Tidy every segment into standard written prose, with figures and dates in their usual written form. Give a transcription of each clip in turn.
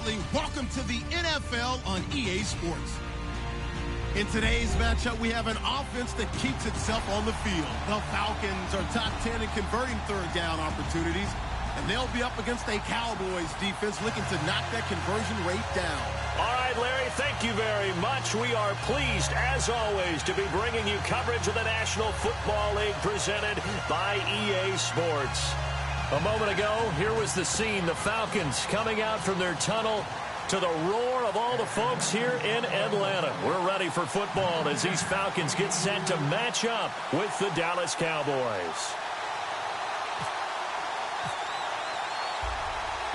Bradley. Welcome to the NFL on EA Sports. In today's matchup, we have an offense that keeps itself on the field. The Falcons are top 10 in converting third down opportunities, and they'll be up against a Cowboys defense looking to knock that conversion rate down. All right, Larry, thank you very much. We are pleased, as always, to be bringing you coverage of the National Football League presented by EA Sports. A moment ago, here was the scene. The Falcons coming out from their tunnel to the roar of all the folks here in Atlanta. We're ready for football as these Falcons get set to match up with the Dallas Cowboys.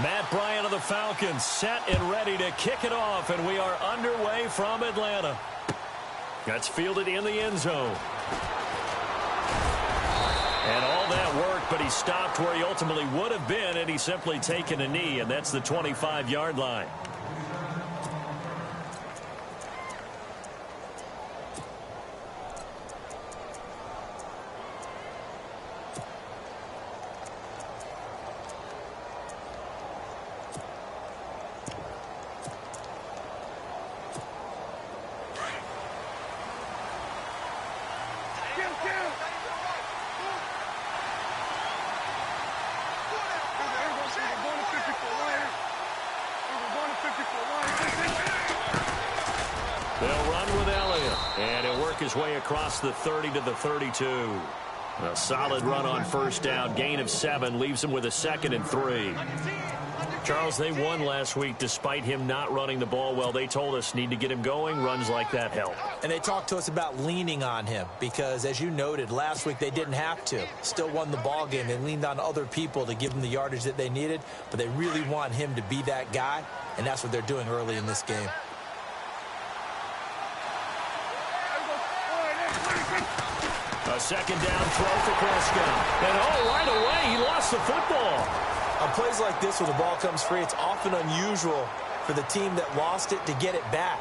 Matt Bryant of the Falcons set and ready to kick it off, and we are underway from Atlanta. That's fielded in the end zone. And all that work, but he stopped where he ultimately would have been, and he's simply taken a knee, and that's the 25-yard line. They'll run with Elliott, and he'll work his way across the 30 to the 32. A solid run on first down. Gain of 7 leaves him with a 2nd and 3. Charles, they won last week despite him not running the ball well. They told us need to get him going. Runs like that help. And they talked to us about leaning on him because, as you noted, last week they didn't have to. Still won the ball game. They leaned on other people to give them the yardage that they needed, but they really want him to be that guy, and that's what they're doing early in this game. A second down throw for Prescott. And right away, he lost the football. On plays like this where the ball comes free, it's often unusual for the team that lost it to get it back.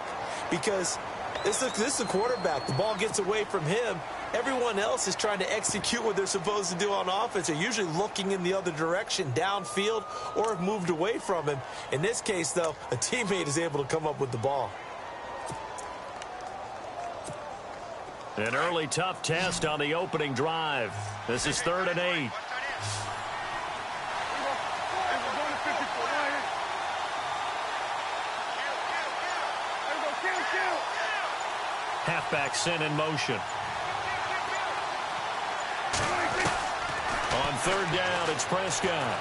Because this is the quarterback. The ball gets away from him. Everyone else is trying to execute what they're supposed to do on offense. They're usually looking in the other direction, downfield, or have moved away from him. In this case, though, a teammate is able to come up with the ball. An early tough test on the opening drive. This is 3rd and 8. Halfback sent in motion. On 3rd down, it's Prescott.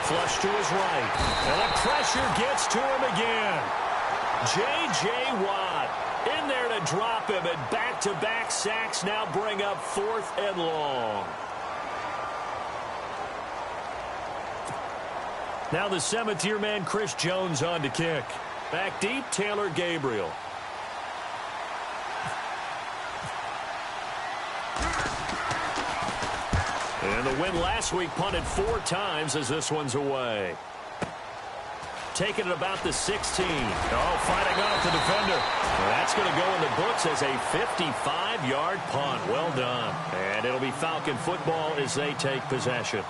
Flush to his right. And the pressure gets to him again. J.J. Watt in there to drop him, and back-to-back sacks now bring up 4th and long. Now the 7th-year man Chris Jones on to kick. Back deep, Taylor Gabriel. And the win last week punted 4 times as this one's away. Taking it about the 16. Oh, fighting off the defender. Well, that's going to go in the books as a 55-yard punt. Well done. And it'll be Falcon football as they take possession.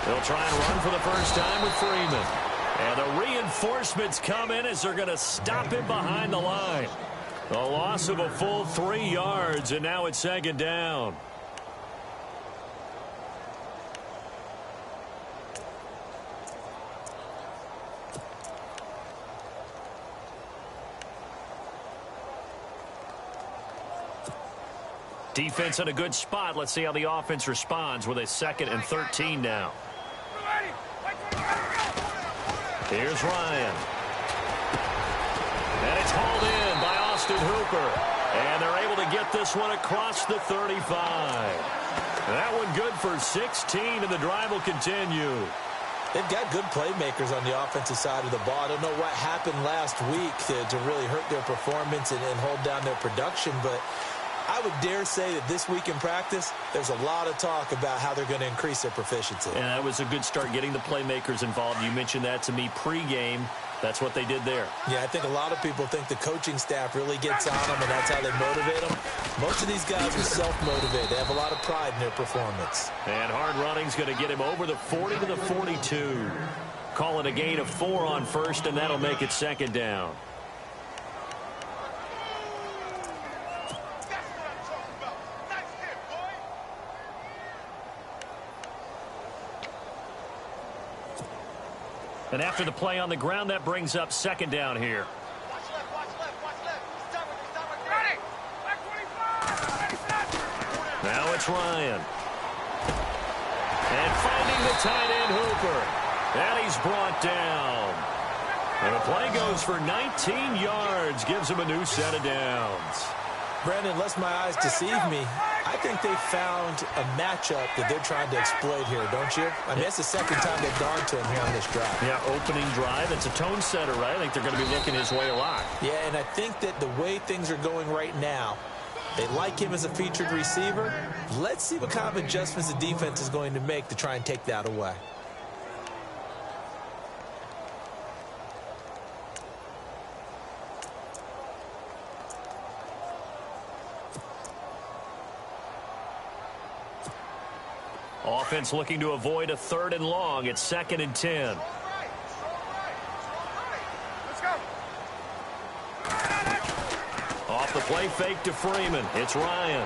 They'll try and run for the first time with Freeman. And the reinforcements come in as they're going to stop him behind the line. A loss of a full 3 yards, and now it's 2nd down. Defense in a good spot. Let's see how the offense responds with a 2nd and 13 now. Here's Ryan. And it's hauled in by Austin Hooper. And they're able to get this one across the 35. That one good for 16, and the drive will continue. They've got good playmakers on the offensive side of the ball. I don't know what happened last week to really hurt their performance and hold down their production, but I would dare say that this week in practice, there's a lot of talk about how they're going to increase their proficiency. And that was a good start, getting the playmakers involved. You mentioned that to me pregame. That's what they did there. Yeah, I think a lot of people think the coaching staff really gets on them, and that's how they motivate them. Most of these guys are self-motivated. They have a lot of pride in their performance. And hard running's going to get him over the 40 to the 42. Call it a gain of 4 on first, and that'll make it second down. And after the play on the ground, that brings up second down here. Now it's Ryan. And finding the tight end Hooper. And he's brought down. And the play goes for 19 yards. Gives him a new set of downs. Brandon, lest my eyes deceive me, I think they found a matchup that they're trying to exploit here, don't you? I mean, that's the second time they've gone to him here on this drive. Yeah, opening drive. It's a tone setter, right? I think they're going to be looking his way a lot. Yeah, and I think that the way things are going right now, they like him as a featured receiver. Let's see what kind of adjustments the defense is going to make to try and take that away. Offense looking to avoid a 3rd and long. It's 2nd and 10. Let's go. Off the play fake to Freeman. It's Ryan.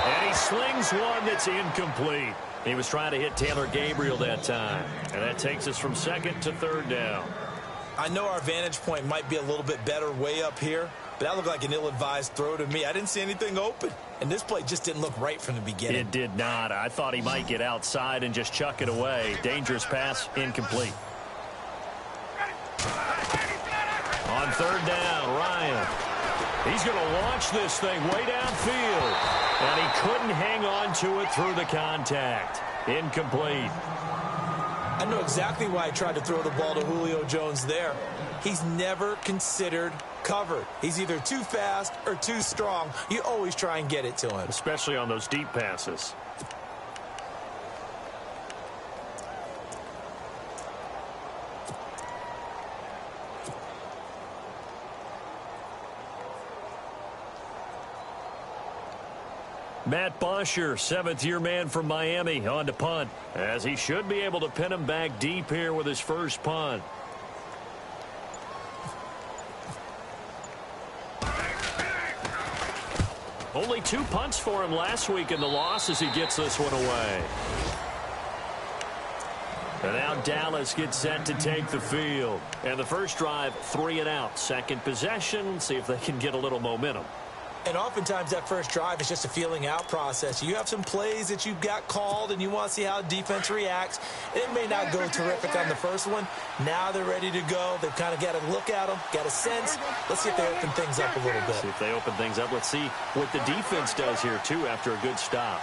And he slings one that's incomplete. He was trying to hit Taylor Gabriel that time. And that takes us from 2nd to 3rd down. I know our vantage point might be a little bit better way up here, but that looked like an ill-advised throw to me. I didn't see anything open. And this play just didn't look right from the beginning. It did not. I thought he might get outside and just chuck it away. Dangerous pass, incomplete. On 3rd down, Ryan. He's going to launch this thing way downfield. And he couldn't hang on to it through the contact. Incomplete. I know exactly why I tried to throw the ball to Julio Jones there. He's never considered covered. He's either too fast or too strong. You always try and get it to him. Especially on those deep passes. Matt Bosher, 7th-year man from Miami, on to punt, as he should be able to pin him back deep here with his first punt. Only 2 punts for him last week in the loss as he gets this one away. And now Dallas gets set to take the field. And the first drive, 3 and out. Second possession, see if they can get a little momentum. And oftentimes that first drive is just a feeling out process. You have some plays that you've got called and you want to see how defense reacts. It may not go terrific on the first one. Now they're ready to go. They've kind of got a look at them, got a sense. Let's see if they open things up a little bit. See if they open things up. Let's see what the defense does here, too, after a good stop.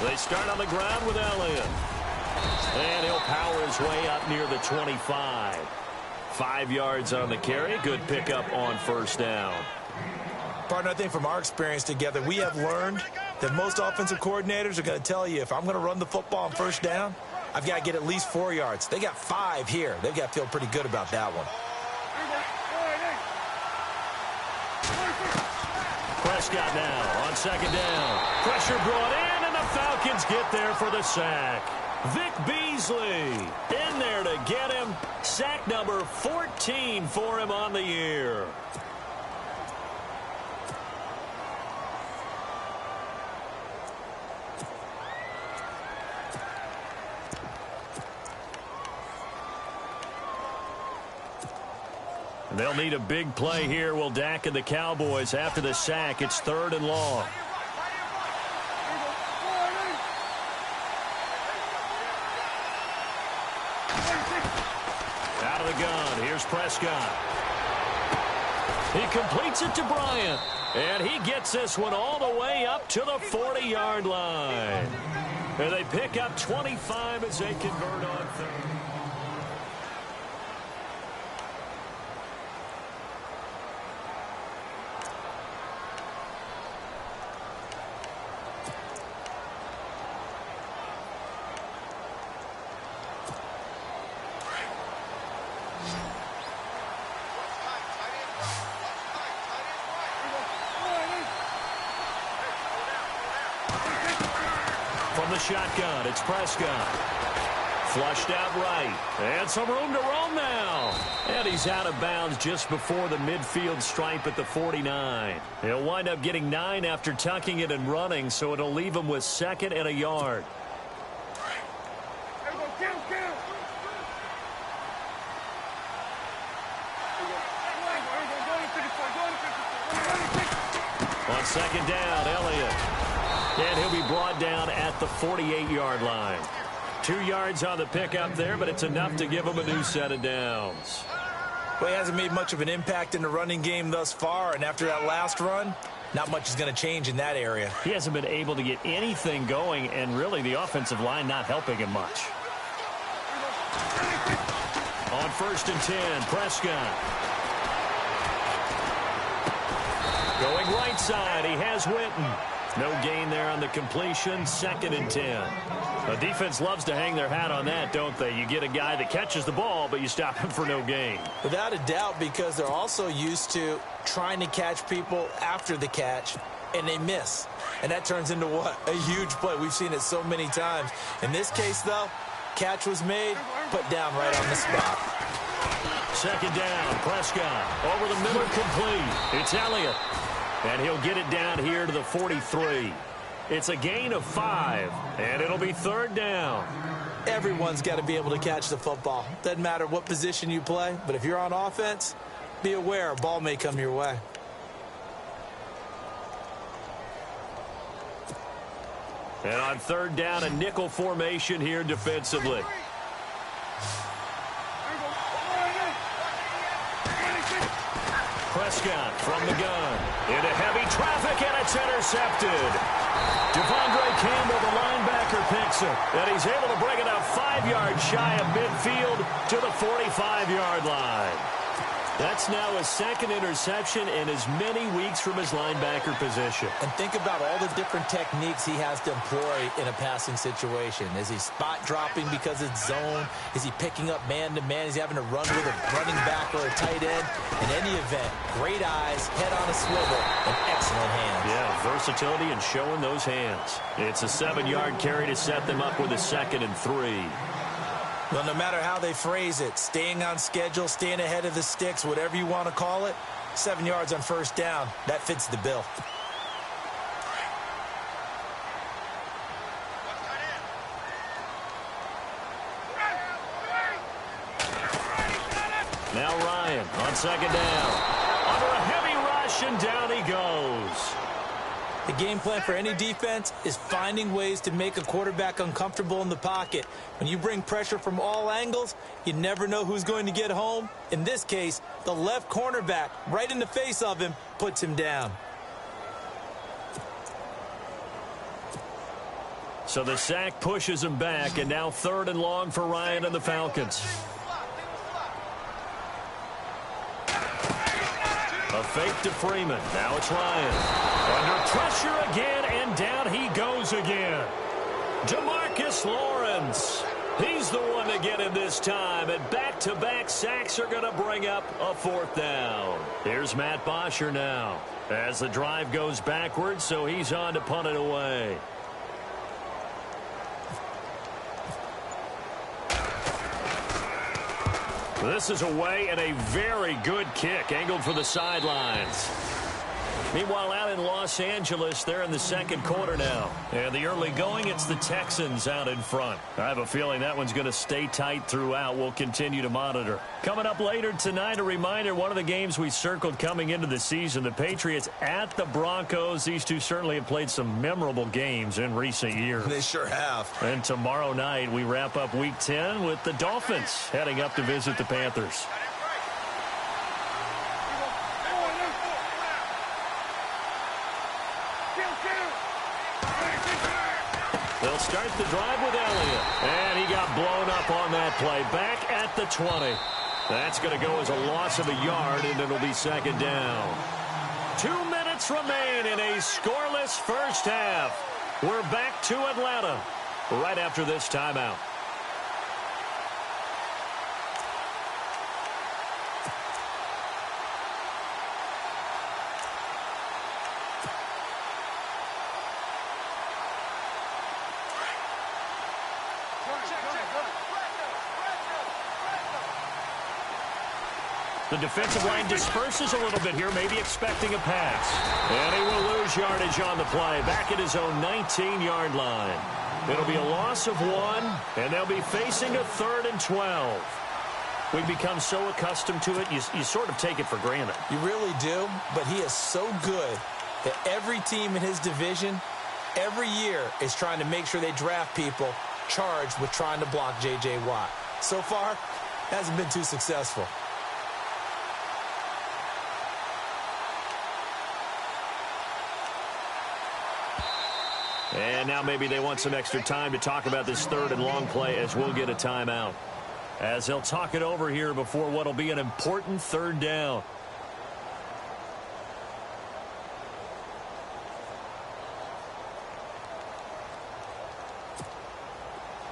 They start on the ground with Elliott. And he'll power his way up near the 25. 5 yards on the carry. Good pickup on first down. Partner, I think from our experience together, we have learned that most offensive coordinators are going to tell you, if I'm going to run the football on first down, I've got to get at least 4 yards. They got 5 here. They've got to feel pretty good about that one. Prescott now on second down. Pressure brought in, and the Falcons get there for the sack. Vic Beasley in there to get him. Sack number 14 for him on the year. They'll need a big play here. Will Dak and the Cowboys after the sack. It's 3rd and long. Out of the gun. Here's Prescott. He completes it to Bryant. And he gets this one all the way up to the 40-yard line. And they pick up 25 as they convert on third. From the shotgun, it's Prescott. Flushed out right. And some room to roam now. And he's out of bounds just before the midfield stripe at the 49. He'll wind up getting 9 after tucking it and running, so it'll leave him with 2nd and a yard. On 2nd down, Elliott. And he'll be brought down at the 48-yard line. 2 yards on the pickup there, but it's enough to give him a new set of downs. Well, he hasn't made much of an impact in the running game thus far, and after that last run, not much is going to change in that area. He hasn't been able to get anything going, and really the offensive line not helping him much. On 1st and 10, Prescott. Going right side, he has Witten. No gain there on the completion, 2nd and 10. The defense loves to hang their hat on that, don't they? You get a guy that catches the ball, but you stop him for no gain. Without a doubt, because they're also used to trying to catch people after the catch, and they miss. And that turns into what? A huge play. We've seen it so many times. In this case, though, catch was made, put down right on the spot. 2nd down, Prescott. Over the middle, complete. It's Elliott. And he'll get it down here to the 43. It's a gain of 5, and it'll be 3rd down. Everyone's got to be able to catch the football. Doesn't matter what position you play, but if you're on offense, be aware a ball may come your way. And on 3rd down, a nickel formation here defensively. Prescott from the gun. Into heavy traffic, and it's intercepted. Devondre Campbell, the linebacker, picks it. And he's able to bring it up 5 yards shy of midfield to the 45-yard line. That's now his 2nd interception in as many weeks from his linebacker position. And think about all the different techniques he has to employ in a passing situation. Is he spot dropping because it's zone? Is he picking up man-to-man? Is he having to run with a running back or a tight end? In any event, great eyes, head on a swivel, and excellent hands. Yeah, versatility and showing those hands. It's a 7-yard carry to set them up with a 2nd and 3. Well, no matter how they phrase it, staying on schedule, staying ahead of the sticks, whatever you want to call it, 7 yards on 1st down, that fits the bill. Now Ryan on 2nd down. Under a heavy rush, and down he goes. The game plan for any defense is finding ways to make a quarterback uncomfortable in the pocket. When you bring pressure from all angles, you never know who's going to get home. In this case, the left cornerback, right in the face of him, puts him down. So the sack pushes him back, and now 3rd and long for Ryan and the Falcons. A fake to Freeman. Now it's Ryan. Under pressure again, and down he goes again. Demarcus Lawrence. He's the one to get him this time, and back-to-back sacks are going to bring up a 4th down. Here's Matt Bosher now as the drive goes backwards, so he's on to punt it away. This is away, and a very good kick angled for the sidelines. Meanwhile, out in Los Angeles, they're in the 2nd quarter now. And the early going, it's the Texans out in front. I have a feeling that one's going to stay tight throughout. We'll continue to monitor. Coming up later tonight, a reminder, one of the games we circled coming into the season, the Patriots at the Broncos. These two certainly have played some memorable games in recent years. They sure have. And tomorrow night, we wrap up Week 10 with the Dolphins heading up to visit the Panthers. They'll They'll start the drive with Elliott. And he got blown up on that play. Back at the 20. That's going to go as a loss of a yard, and it'll be second down. 2 minutes remain in a scoreless first half. We're back to Atlanta right after this timeout. The defensive line disperses a little bit here, maybe expecting a pass. And he will lose yardage on the play, back at his own 19-yard line. It'll be a loss of 1, and they'll be facing a 3rd and 12. We've become so accustomed to it, you sort of take it for granted. You really do, but he is so good that every team in his division, every year, is trying to make sure they draft people charged with trying to block J.J. Watt. So far, hasn't been too successful. And now maybe they want some extra time to talk about this 3rd and long play as we'll get a timeout. As they'll talk it over here before what will be an important 3rd down.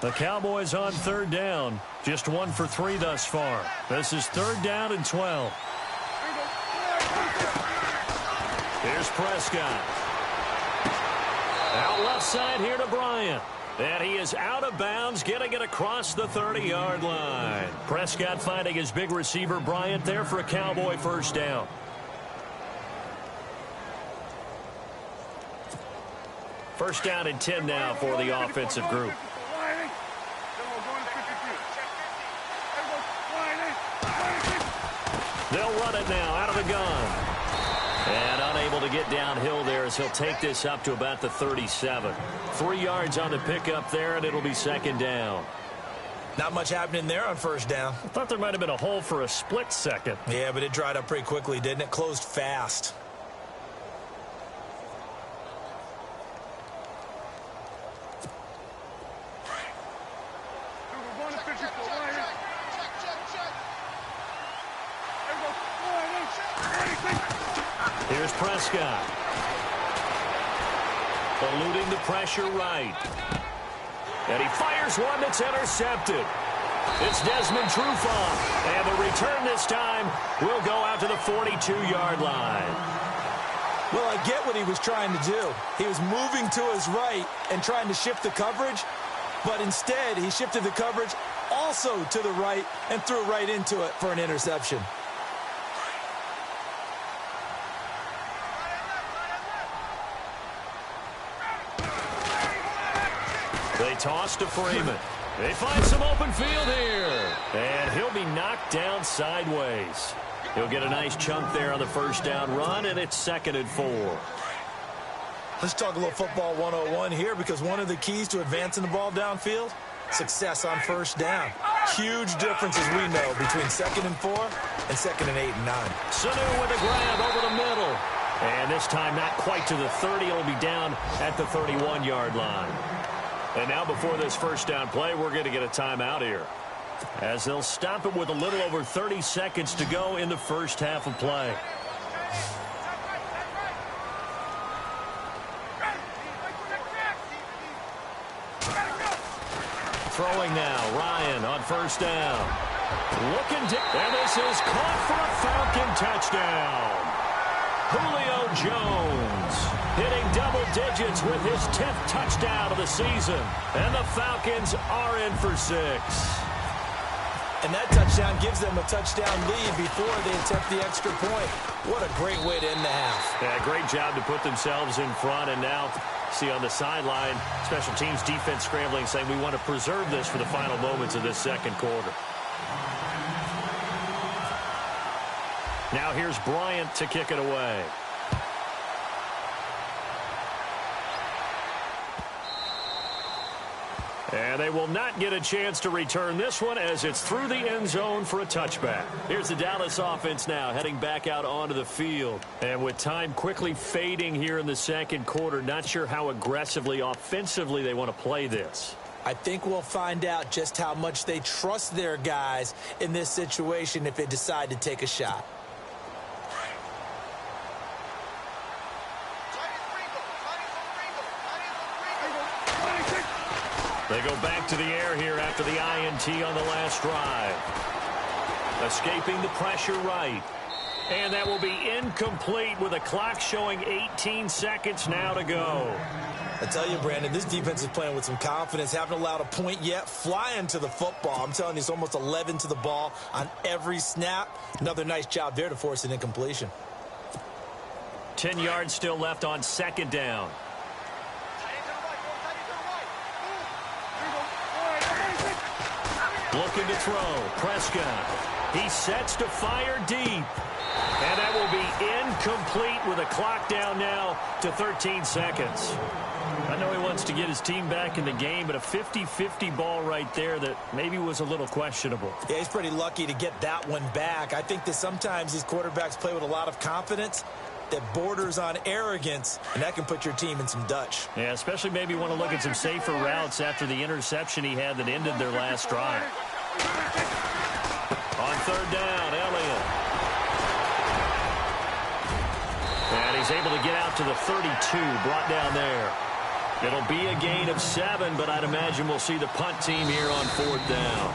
The Cowboys on 3rd down. Just 1 for 3 thus far. This is 3rd down and 12. Here's Prescott. Out left side here to Bryant. And he is out of bounds, getting it across the 30-yard line. Prescott finding his big receiver, Bryant, there for a Cowboy first down. First down and 10 now for the offensive group. They'll run it now out of the gun. And unable to get downhill there as he'll take this up to about the 37. 3 yards on the pickup there, and it'll be second down. Not much happening there on first down. I thought there might have been a hole for a split second. Yeah, but it dried up pretty quickly, didn't it? Closed fast. Here's Prescott. Eluding the pressure right. And he fires one that's intercepted. It's Desmond Trufant. And the return this time will go out to the 42-yard line. Well, I get what he was trying to do. He was moving to his right and trying to shift the coverage. But instead, he shifted the coverage also to the right and threw right into it for an interception. They toss to Freeman. They find some open field here. And he'll be knocked down sideways. He'll get a nice chunk there on the first down run, and it's 2nd and 4. Let's talk a little football 101 here, because one of the keys to advancing the ball downfield, success on first down. Huge difference, as we know, between 2nd and 4 and 2nd and 8 and 9. Sanu with a grab over the middle. And this time not quite to the 30. It'll be down at the 31-yard line. And now before this first down play, we're going to get a timeout here, as they'll stop it with a little over 30 seconds to go in the first half of play. Throwing now, Ryan on first down. Looking deep, and this is caught for a Falcon touchdown. Julio Jones hitting double digits with his 10th touchdown of the season. And the Falcons are in for 6. And that touchdown gives them a touchdown lead before they attempt the extra point. What a great way to end the half. Yeah, great job to put themselves in front. And now, see on the sideline, special teams defense scrambling, saying we want to preserve this for the final moments of this second quarter. Now here's Bryant to kick it away. And they will not get a chance to return this one as it's through the end zone for a touchback. Here's the Dallas offense now heading back out onto the field. And with time quickly fading here in the second quarter, not sure how aggressively, offensively they want to play this. I think we'll find out just how much they trust their guys in this situation if they decide to take a shot. They go back to the air here after the INT on the last drive. Escaping the pressure right. And that will be incomplete with a clock showing 18 seconds now to go. I tell you, Brandon, this defense is playing with some confidence. Haven't allowed a point yet. Flying to the football. I'm telling you, it's almost 11 to the ball on every snap. Another nice job there to force an incompletion. 10 yards still left on second down. Looking to throw. Prescott. He sets to fire deep. And that will be incomplete with a clock down now to 13 seconds. I know he wants to get his team back in the game, but a 50-50 ball right there that maybe was a little questionable. Yeah, he's pretty lucky to get that one back. I think that sometimes these quarterbacks play with a lot of confidence that borders on arrogance, and that can put your team in some Dutch. Yeah, especially maybe want to look at some safer routes after the interception he had that ended their last drive. On third down, Elliott. And he's able to get out to the 32, brought down there. It'll be a gain of 7, but I'd imagine we'll see the punt team here on fourth down.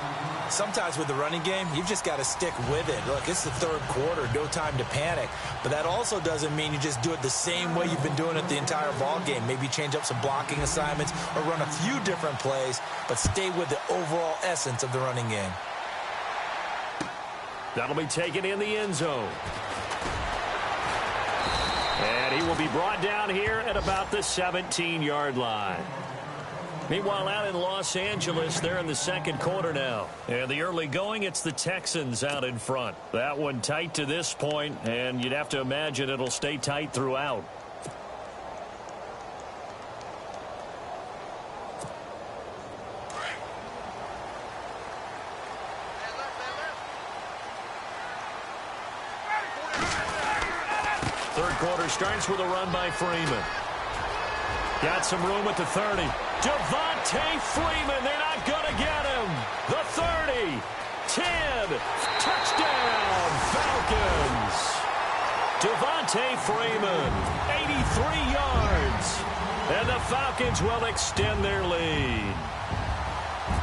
Sometimes with the running game, you've just got to stick with it. Look, it's the third quarter, no time to panic. But that also doesn't mean you just do it the same way you've been doing it the entire ball game. Maybe change up some blocking assignments or run a few different plays, but stay with the overall essence of the running game. That'll be taken in the end zone. And he will be brought down here at about the 17-yard line. Meanwhile, out in Los Angeles, they're in the second quarter now. And the early going, it's the Texans out in front. That one tight to this point, and you'd have to imagine it'll stay tight throughout. Third quarter starts with a run by Freeman. Got some room at the 30. Devontae Freeman, they're not going to get him. The 30, 10, touchdown, Falcons. Devontae Freeman, 83 yards. And the Falcons will extend their lead.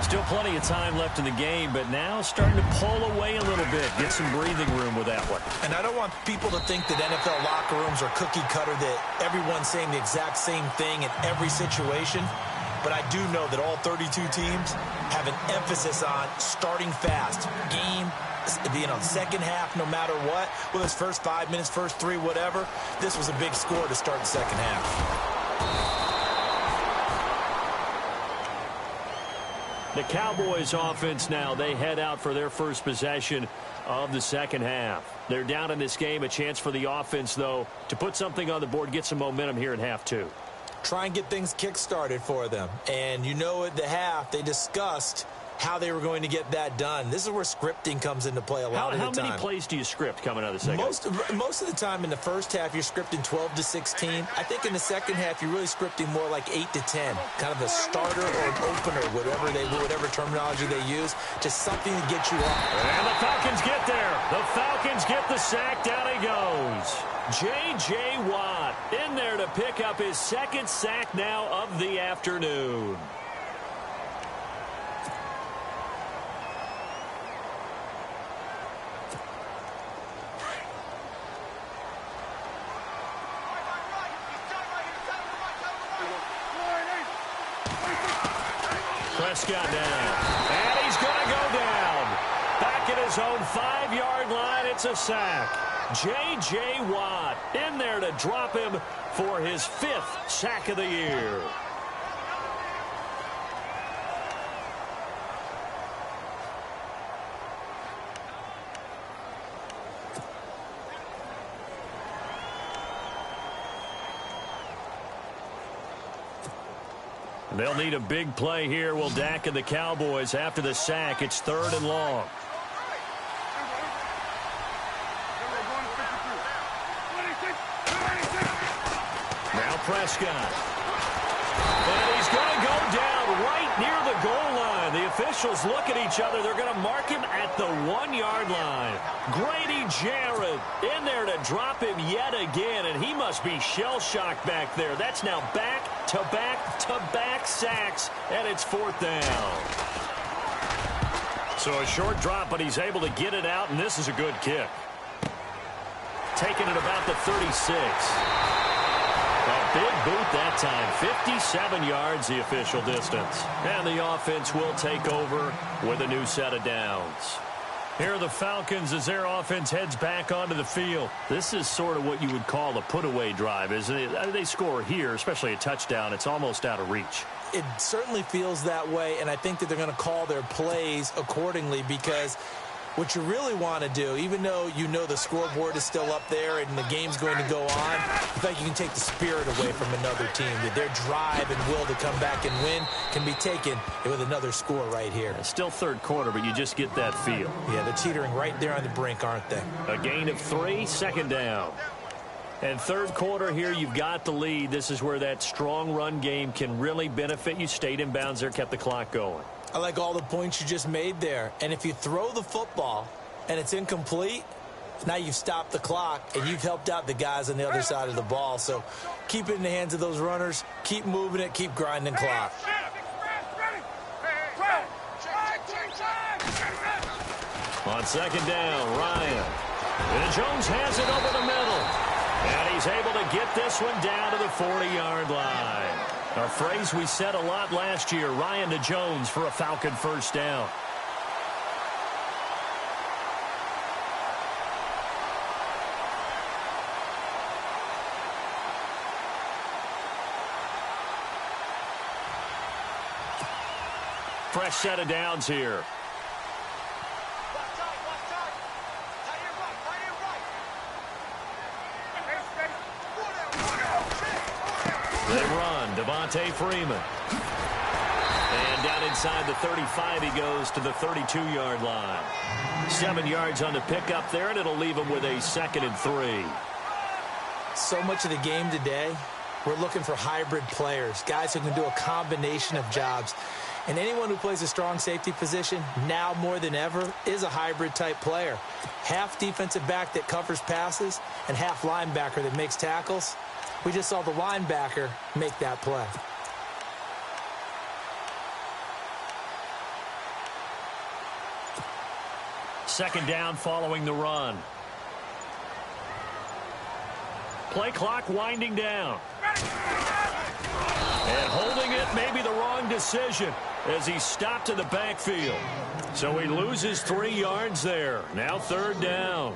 Still plenty of time left in the game, but now starting to pull away a little bit. Get some breathing room with that one. And I don't want people to think that NFL locker rooms are cookie cutter, that everyone's saying the exact same thing in every situation. But I do know that all 32 teams have an emphasis on starting fast. Game, second half, no matter what. Whether it's first 5 minutes, first 3, whatever. This was a big score to start the second half. The Cowboys offense now, they head out for their first possession of the second half. They're down in this game. A chance for the offense, though, to put something on the board, get some momentum here in half two. Try and get things kick-started for them. And you know at the half, they discussed how they were going to get that done. This is where scripting comes into play a lot of the time. How many plays do you script coming out of the second? Most of the time in the first half, you're scripting 12 to 16. I think in the second half, you're really scripting more like 8 to 10. Kind of a starter or an opener, whatever terminology they use. Just something to get you off. And the Falcons get there. The Falcons get the sack. Down he goes. J.J. Watt in there to pick up his second sack now of the afternoon. Prescott down. And he's going to go down. Back at his own 5-yard line, it's a sack. J.J. Watt in there to drop him for his 5th sack of the year. They'll need a big play here. Will Dak and the Cowboys after the sack. It's 3rd and long. Now Prescott. And he's going to go down right near the goal line. The officials look at each other. They're going to mark him at the 1-yard line. Grady Jarrett in there to drop him yet again, and he must be shell-shocked back there. That's now back-to-back-to-back sacks, and it's 4th down. So a short drop, but he's able to get it out, and this is a good kick. Taking it about the 36. A big boot that time. 57 yards, the official distance. And the offense will take over with a new set of downs. Here are the Falcons as their offense heads back onto the field. This is sort of what you would call a put-away drive, isn't it? They score here, especially a touchdown. It's almost out of reach. It certainly feels that way, and I think that they're going to call their plays accordingly, because what you really want to do, even though you know the scoreboard is still up there and the game's going to go on, in fact, you can take the spirit away from another team. That their drive and will to come back and win can be taken with another score right here. It's still 3rd quarter, but you just get that feel. Yeah, they're teetering right there on the brink, aren't they? A gain of 3, 2nd down. And 3rd quarter here, you've got the lead. This is where that strong run game can really benefit you. Stayed in bounds there, kept the clock going. I like all the points you just made there. And if you throw the football and it's incomplete, now you've stopped the clock and you've helped out the guys on the other side of the ball. So keep it in the hands of those runners. Keep moving it. Keep grinding clock. On 2nd down, Ryan. And Jones has it over the middle. And he's able to get this one down to the 40-yard line. A phrase we said a lot last year, Ryan to Jones for a Falcon 1st down. Fresh set of downs here. They run, Devontae Freeman. And down inside the 35, he goes to the 32-yard line. 7 yards on the pickup there, and it'll leave him with a 2nd and 3. So much of the game today, we're looking for hybrid players, guys who can do a combination of jobs. And anyone who plays a strong safety position, now more than ever, is a hybrid-type player. Half defensive back that covers passes and half linebacker that makes tackles. We just saw the linebacker make that play. Second down following the run. Play clock winding down. And holding it may be the wrong decision as he stopped in the backfield. So he loses 3 yards there. Now 3rd down.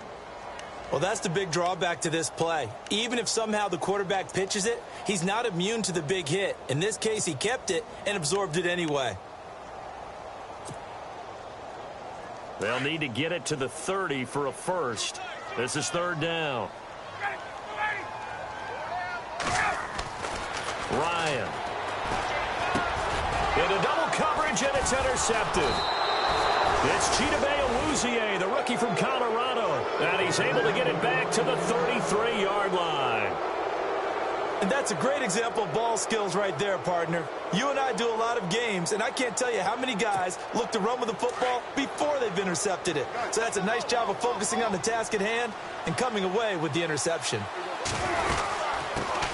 Well, that's the big drawback to this play. Even if somehow the quarterback pitches it, he's not immune to the big hit. In this case, he kept it and absorbed it anyway. They'll need to get it to the 30 for a 1st. This is 3rd down. Ryan. Into double coverage, and it's intercepted. It's Chidobe Awuzie, the rookie from Colorado, and he's able to get it back to the 33-yard line. And that's a great example of ball skills right there, partner. You and I do a lot of games, and I can't tell you how many guys look to run with the football before they've intercepted it. So that's a nice job of focusing on the task at hand and coming away with the interception.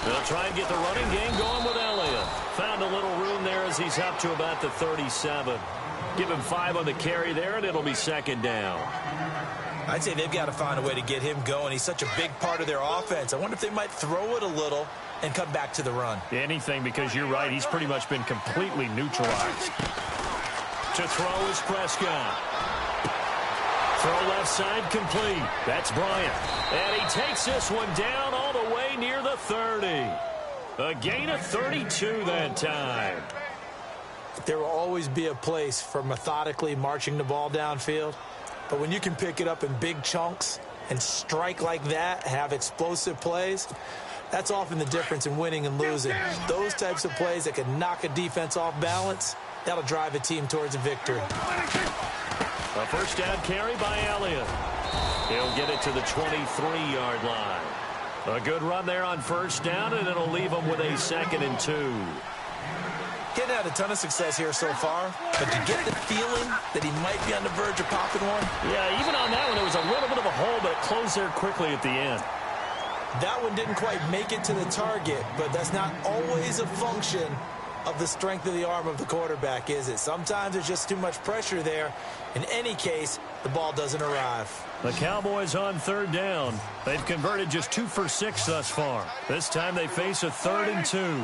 They'll try and get the running game going with Elliott. Found a little room there as he's up to about the 37. Give him 5 on the carry there, and it'll be 2nd down. I'd say they've got to find a way to get him going. He's such a big part of their offense. I wonder if they might throw it a little and come back to the run. Anything, because you're right. He's pretty much been completely neutralized. To throw is Prescott. Throw left side complete. That's Bryant. And he takes this one down all the way near the 30. A gain of 32 that time. There will always be a place for methodically marching the ball downfield. But when you can pick it up in big chunks and strike like that, have explosive plays, That's often the difference in winning and losing. Those types of plays that can knock a defense off balance, that'll drive a team towards a victory. A first down carry by Elliott. He'll get it to the 23-yard line. A good run there on first down, and it'll leave him with a 2nd and 2. Getting had a ton of success here so far, but to get the feeling that he might be on the verge of popping one. Yeah, even on that one, it was a little bit of a hole, but it closed there quickly at the end. That one didn't quite make it to the target, but that's not always a function of the strength of the arm of the quarterback, is it? Sometimes there's just too much pressure there. In any case, the ball doesn't arrive. The Cowboys on 3rd down. They've converted just 2 for 6 thus far. This time they face a 3rd and 2.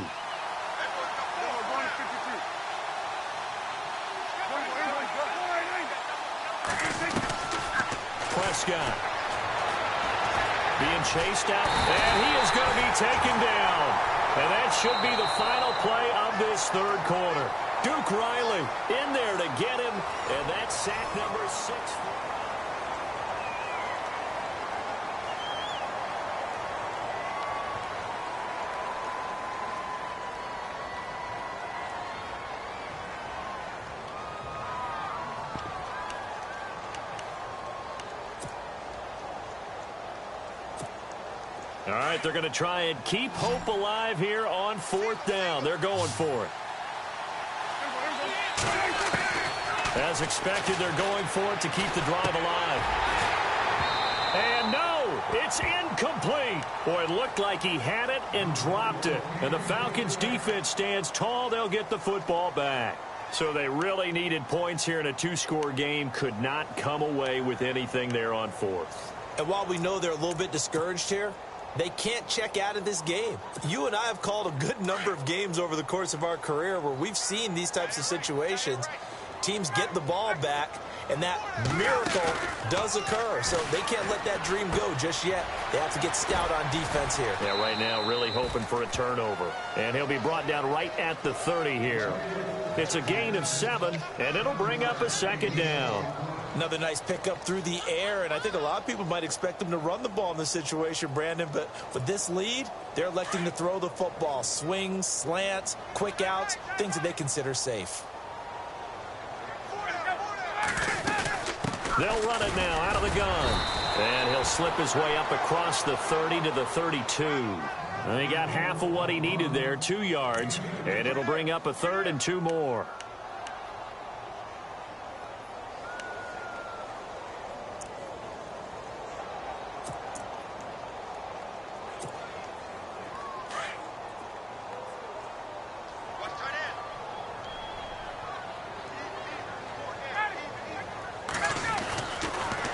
Prescott being chased out, and he is going to be taken down. And that should be the final play of this 3rd quarter. Duke Riley in there to get him, and that's sack number 6. All right, they're going to try and keep hope alive here on 4th down. They're going for it. As expected, they're going for it to keep the drive alive. And no, it's incomplete. Boy, it looked like he had it and dropped it. And the Falcons' defense stands tall. They'll get the football back. So they really needed points here in a 2-score game. Could not come away with anything there on 4th. And while we know they're a little bit discouraged here, they can't check out of this game. You and I have called a good number of games over the course of our career where we've seen these types of situations. Teams get the ball back, and that miracle does occur. So they can't let that dream go just yet. They have to get stout on defense here. Yeah, right now really hoping for a turnover. And he'll be brought down right at the 30 here. It's a gain of 7, and it'll bring up a 2nd down. Another nice pickup through the air, and I think a lot of people might expect them to run the ball in this situation, Brandon, but with this lead, they're electing to throw the football. Swings, slants, quick outs, things that they consider safe. They'll run it now out of the gun. And he'll slip his way up across the 30 to the 32. And he got half of what he needed there, 2 yards, and it'll bring up a 3rd and 2 more.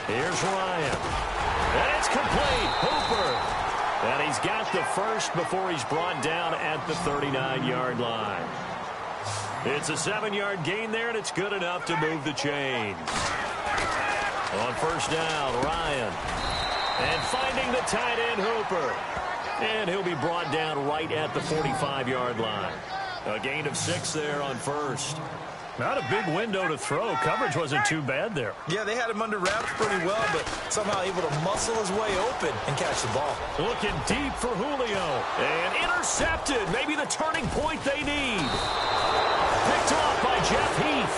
Here's Ryan. And it's complete. Hooper. And he's got the first before he's brought down at the 39-yard line. It's a 7-yard gain there, and it's good enough to move the chains. On first down, Ryan. And finding the tight end, Hooper. And he'll be brought down right at the 45-yard line. A gain of 6 there on first. Not a big window to throw. Coverage wasn't too bad there. Yeah, they had him under wraps pretty well, but somehow able to muscle his way open and catch the ball. Looking deep for Julio. And intercepted. Maybe the turning point they need. Picked off by Jeff Heath.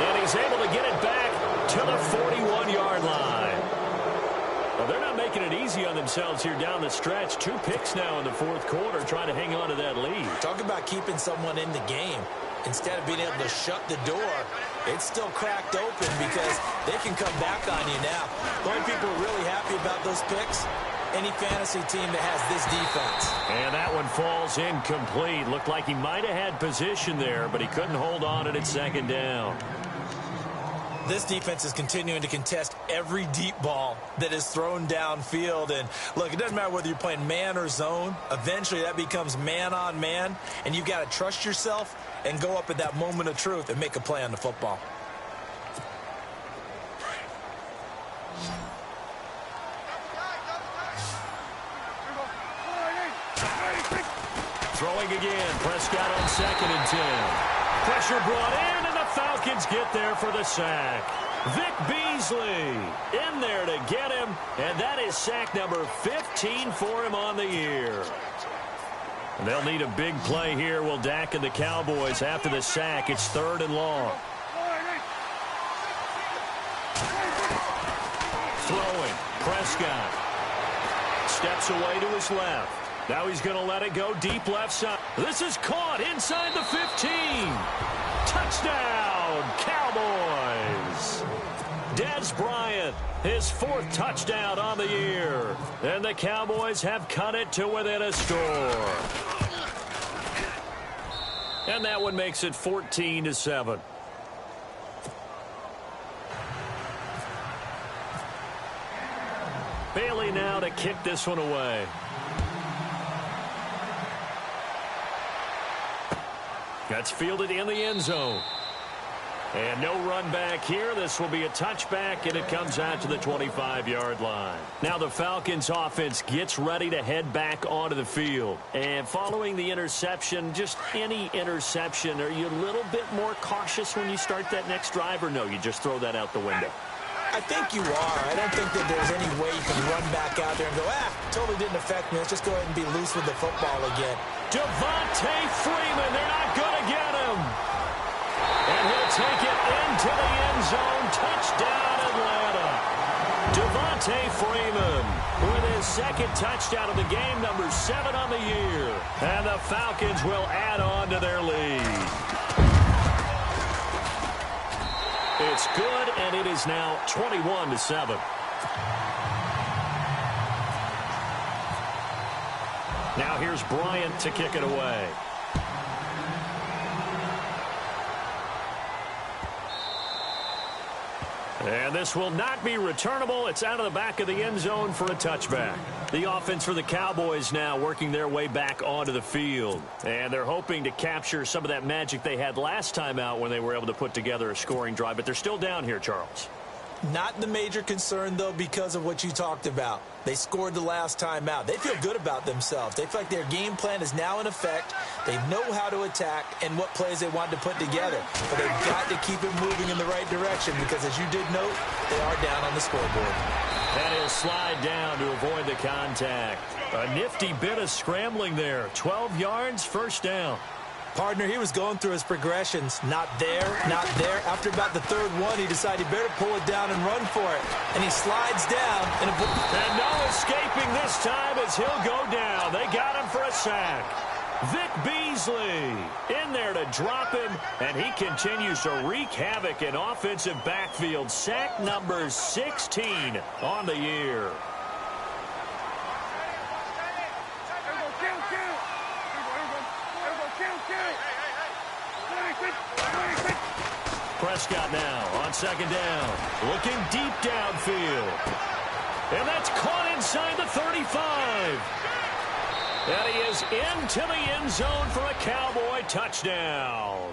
And he's able to get it back to the 41-yard line. Well, they're not making it easy on themselves here down the stretch. 2 picks now in the 4th quarter, trying to hang on to that lead. Talk about keeping someone in the game. Instead of being able to shut the door, it's still cracked open because they can come back on you now. The only people really happy about those picks, any fantasy team that has this defense. And that one falls incomplete. Looked like he might have had position there, but he couldn't hold on at 2nd down. This defense is continuing to contest every deep ball that is thrown downfield. And, look, it doesn't matter whether you're playing man or zone. Eventually, that becomes man-on-man, and you've got to trust yourself and go up at that moment of truth and make a play on the football. Throwing again. Prescott on 2nd and 10. Pressure brought in, and the Falcons get there for the sack. Vic Beasley in there to get him, and that is sack number 15 for him on the year. And they'll need a big play here, will Dak and the Cowboys after the sack. It's 3rd and long. Throwing, Prescott. Steps away to his left. Now he's going to let it go deep left side. This is caught inside the 15. Touchdown, Cowboys. Dez Bryant, his 4th touchdown on the year. And the Cowboys have cut it to within a score. And that one makes it 14-7. Bailey now to kick this one away. That's fielded in the end zone. And no run back here. This will be a touchback, and it comes out to the 25-yard line. Now the Falcons offense gets ready to head back onto the field. And following the interception, just any interception, are you a little bit more cautious when you start that next drive, or no, you just throw that out the window? I think you are. I don't think that there's any way you can run back out there and go, totally didn't affect me. Let's just go ahead and be loose with the football again. Devontae Freeman, they're not going to get him. And he'll take it into the end zone. Touchdown, Atlanta. Devontae Freeman with his 2nd touchdown of the game, number 7 on the year. And the Falcons will add on to their lead. It's good, and it is now 21-7. Now here's Bryant to kick it away. And this will not be returnable. It's out of the back of the end zone for a touchback. The offense for the Cowboys now working their way back onto the field. And they're hoping to capture some of that magic they had last time out when they were able to put together a scoring drive. But they're still down here, Charles. Not the major concern, though, because of what you talked about. They scored the last time out. They feel good about themselves. They feel like their game plan is now in effect. They know how to attack and what plays they want to put together. But they've got to keep it moving in the right direction because, as you did note, they are down on the scoreboard. And he'll slide down to avoid the contact. A nifty bit of scrambling there. 12 yards, 1st down. Partner, he was going through his progressions. Not there, not there. After about the 3rd one, he decided he better pull it down and run for it. And he slides down. And no escaping this time as he'll go down. They got him for a sack. Vic Beasley in there to drop him, and he continues to wreak havoc in offensive backfield. Sack number 16 on the year. Prescott now on 2nd down, looking deep downfield. And that's caught inside the 35. And he is into the end zone for a Cowboy touchdown.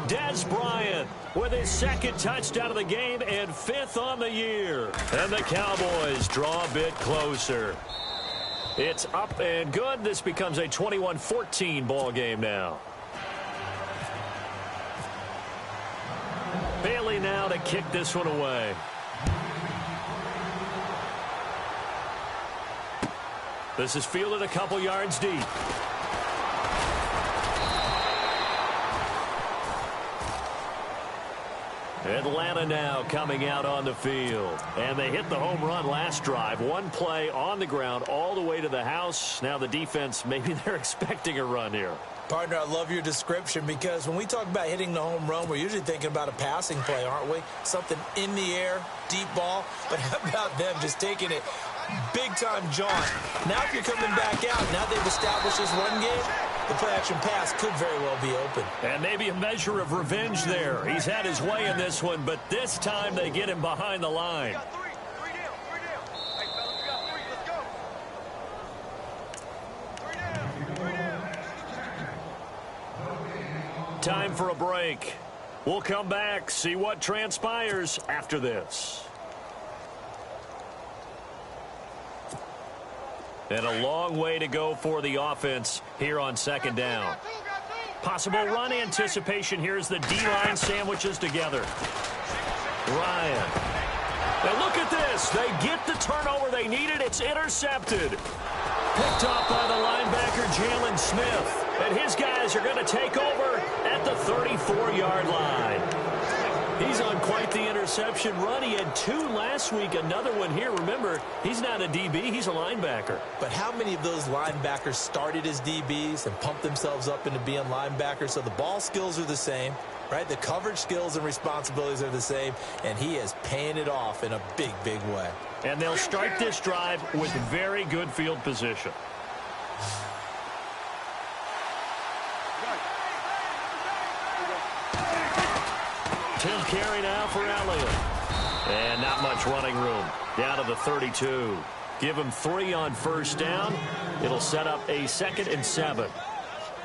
Dez Bryant with his 2nd touchdown of the game and 5th on the year. And the Cowboys draw a bit closer. It's up and good. This becomes a 21-14 ball game now. Bailey now to kick this one away. This is fielded a couple yards deep. Atlanta now coming out on the field. And they hit the home run last drive. One play on the ground all the way to the house. Now the defense, maybe they're expecting a run here. Partner, I love your description because when we talk about hitting the home run, we're usually thinking about a passing play, aren't we? Something in the air, deep ball. But how about them just taking it big-time jaunt? Now if you're coming back out, now they've established this run game, the play-action pass could very well be open. And maybe a measure of revenge there. He's had his way in this one, but this time they get him behind the line. Time for a break. We'll come back, see what transpires after this. And a long way to go for the offense here on 2nd down. Possible run anticipation here as the D-line sandwiches together. Ryan. And look at this. They get the turnover they needed. It's intercepted. Picked off by the linebacker, Jalen Smith. And his guys are going to take over at the 34-yard line. He's on quite the interception run. He had 2 last week, another one here. Remember, he's not a DB, he's a linebacker. But how many of those linebackers started as DBs and pumped themselves up into being linebackers? So the ball skills are the same, right? The coverage skills and responsibilities are the same, and he is paying it off in a big, big way. And they'll start this drive with very good field position. Tim carry now for Elliott. And not much running room. Down to the 32. Give him 3 on first down. It'll set up a 2nd and 7.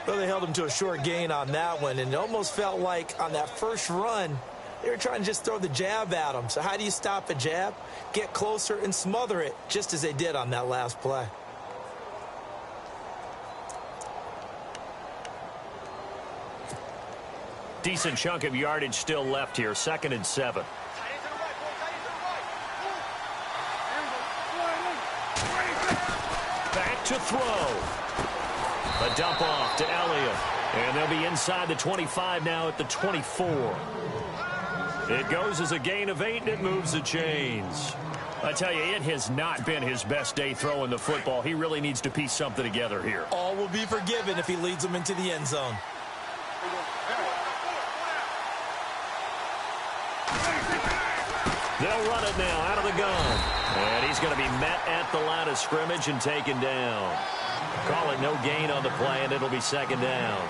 Well, they held him to a short gain on that one, and it almost felt like on that first run, they were trying to just throw the jab at him. So how do you stop a jab? Get closer and smother it, just as they did on that last play. Decent chunk of yardage still left here. 2nd and 7. Back to throw. A dump off to Elliott. And they'll be inside the 25 now at the 24. It goes as a gain of 8, and it moves the chains. I tell you, it has not been his best day throwing the football. He really needs to piece something together here. All will be forgiven if he leads them into the end zone. They'll run it now out of the gun. And he's going to be met at the line of scrimmage and taken down. Call it no gain on the play, and it'll be 2nd down.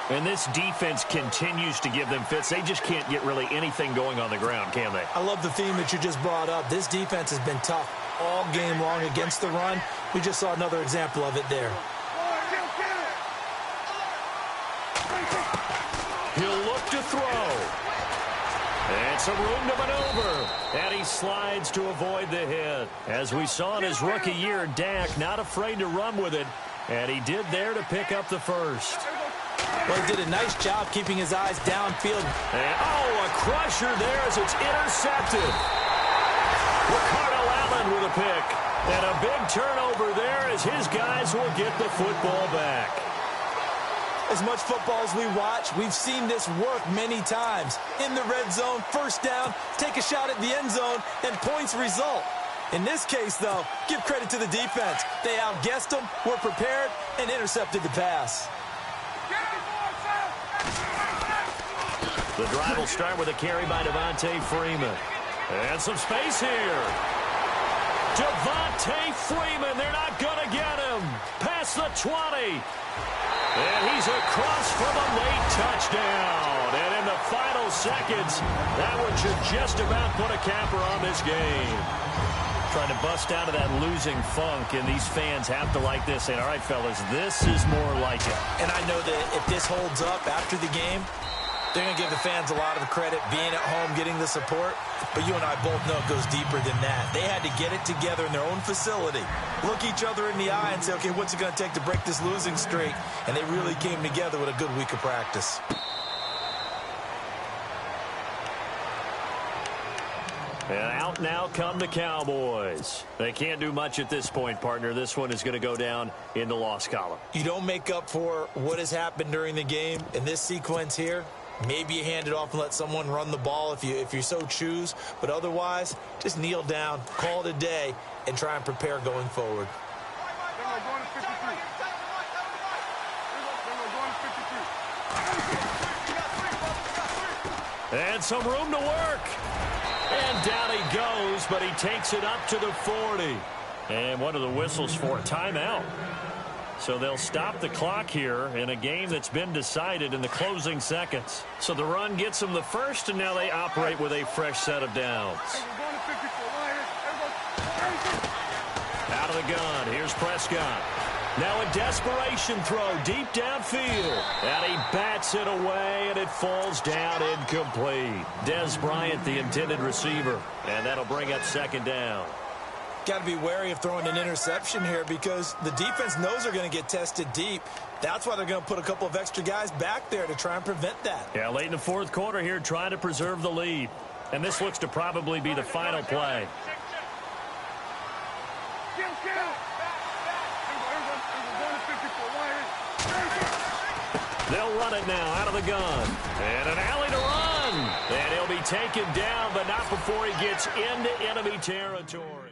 And this defense continues to give them fits. They just can't get really anything going on the ground, can they? I love the theme that you just brought up. This defense has been tough all game long against the run. We just saw another example of it there. He'll look to throw. And some room to maneuver. And he slides to avoid the hit. As we saw in his rookie year, Dak not afraid to run with it. And he did there to pick up the first. Well, he did a nice job keeping his eyes downfield. And, a crusher there as it's intercepted. Ricardo Allen with a pick. And a big turnover there as his guys will get the football back. As much football as we watch, we've seen this work many times. In the red zone, first down, take a shot at the end zone, and points result. In this case, though, give credit to the defense. They outguessed them, were prepared, and intercepted the pass. The drive will start with a carry by Devontae Freeman. And some space here. Devontae Freeman, they're not going to get him. Past the 20. And he's across for the late touchdown. And in the final seconds, that one should just about put a capper on this game. Trying to bust out of that losing funk, and these fans have to like this. Saying, all right, fellas, this is more like it. And I know that if this holds up after the game, they're going to give the fans a lot of credit, being at home, getting the support. But you and I both know it goes deeper than that. They had to get it together in their own facility, look each other in the eye and say, okay, what's it going to take to break this losing streak? And they really came together with a good week of practice. And out now come the Cowboys. They can't do much at this point, partner. This one is going to go down in the loss column. You don't make up for what has happened during the game in this sequence here. Maybe you hand it off and let someone run the ball if you so choose. But otherwise, just kneel down, call it a day, and try and prepare going forward. And some room to work. And down he goes, but he takes it up to the 40. And what are the whistles for? Timeout. So they'll stop the clock here in a game that's been decided in the closing seconds. So the run gets them the first, and now they operate with a fresh set of downs. Out of the gun, here's Prescott. Now a desperation throw deep downfield. And he bats it away, and it falls down incomplete. Des Bryant, the intended receiver. And that'll bring up 2nd down. Got to be wary of throwing an interception here because the defense knows they're going to get tested deep. That's why they're going to put a couple of extra guys back there to try and prevent that. Yeah, late in the 4th quarter here, trying to preserve the lead. And this looks to probably be the final play. They'll run it now out of the gun. And an alley to run. And he'll be taken down, but not before he gets into enemy territory.